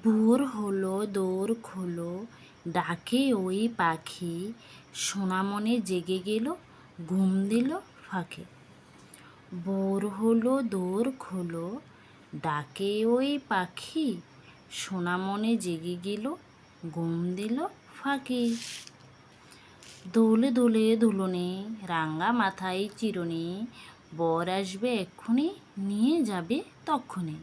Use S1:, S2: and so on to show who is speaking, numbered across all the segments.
S1: ভোর হলো দোর খোলো, ডাকে ওই পাখি, সোনামনে জেগে গেল, ঘুম দিল ফাঁকে। ভোর হলো দোর খোলো, ডাকে ওই পাখি, সোনামনে জেগে গেল, ঘুম দিল ফাঁকে। দোলে দোলে দুলনে, রাঙা মাথায় চিরুনি, বর আসবে এক্ষুনি, নিয়ে যাবে তক্ষুনি।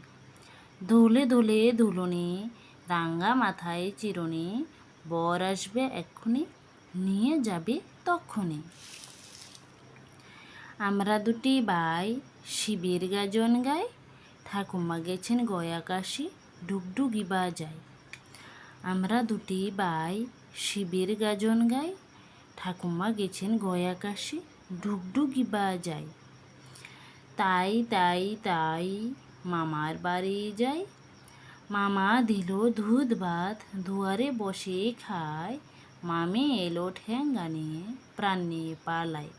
S1: দোলে দোলে দুলনে, রাঙা মাথায় চিরুনি, বর আসবে এক্ষুনি, নিয়ে যাবে তক্ষুনি। আমরা দুটি ভাই শিবের গাজন গাই, ঠাকুমা গেছেন গয়া কাশি, ডুগডুগি বাজায়। আমরা দুটি ভাই শিবের গাজন গাই, ঠাকুমা গেছেন গয়া কাশি, ডুগডুগি বাজায়। তাই তাই তাই মামার বাড়ি যাই, মামা দিল দুধ ভাত, দুয়ারে বসে খায়, মামি এলো ঠেঙ্গা নিয়ে, প্রাণ নিয়ে পালায়।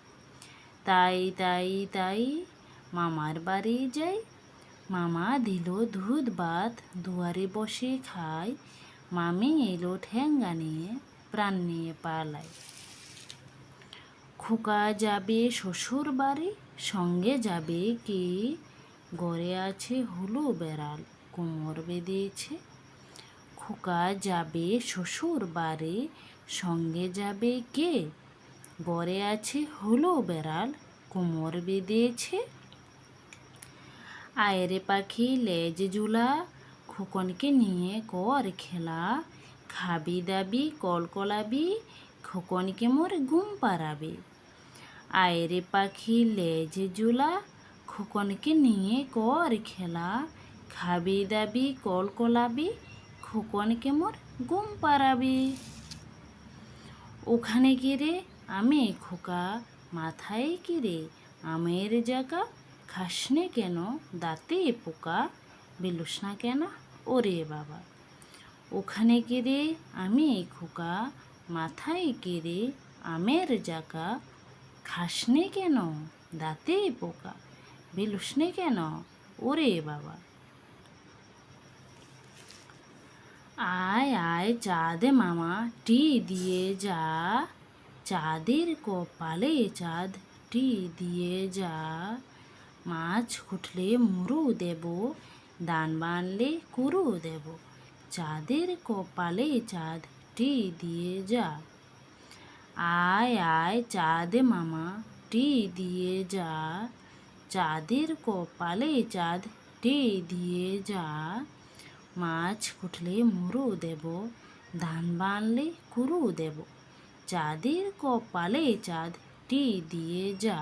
S1: তাই তাই তাই মামার বাড়ি যাই, মামা দিল দুধ ভাত, দুয়ারে বসে খায়, মামি এলো ঠেঙ্গা নিয়ে, প্রাণ নিয়ে পালায়। খোকা যাবে শ্বশুর বাড়ি, সঙ্গে যাবে কে, ঘরে আছে হলু বেড়াল, কোমর বেঁধেছে। খোকা যাবে শ্বশুর বাড়ি, সঙ্গে যাবে কে, ঘরে আছে হলু বেড়াল, কোমর বেঁধেছে। আয়রে পাখি লেজ ঝুলা, খোকনকে নিয়ে কর খেলা, খাবি দাবি কলকলাবি, খোকনকে মোর ঘুম পাড়াবে। আয়রে পাখি লেজ ঝুলা, খোকনকে নিয়ে কর খেলা, খাবি দাবি কলকলাবি, খোকনকে মোর ঘুম পাড়াবে। ওখানে গিরে আমে খোকা, মাথায় কিরে আমের জাগা, খাসনে কেন দাঁতে পোকা, বেলুস না কেন ওরে বাবা। ওখানে গিরে আমি খোকা, মাথায় কিরে আমের জাগা, খাসনে কেন দাঁতে পোকা, বেলুস নে কেন ওরে বাবা। আয় আয় চাঁদ মামা টি দিয়ে যা, চাঁদের কপালে চাঁদ টি দিয়ে যা, মাছ কুটলে মুরু দেব, দান বানলে কুরু দেব, চাঁদের কপালে চাঁদ টি দিয়ে যা। আয় আয় চাঁদ মামা টি দিয়ে যা, চাঁদের কপালে চাঁদ টি দিয়ে যা, মাছ কুটলে মুরু দেব, ধান বানলে কুরু দেব, চাঁদের কপালে চাঁদ টি দিয়ে যা।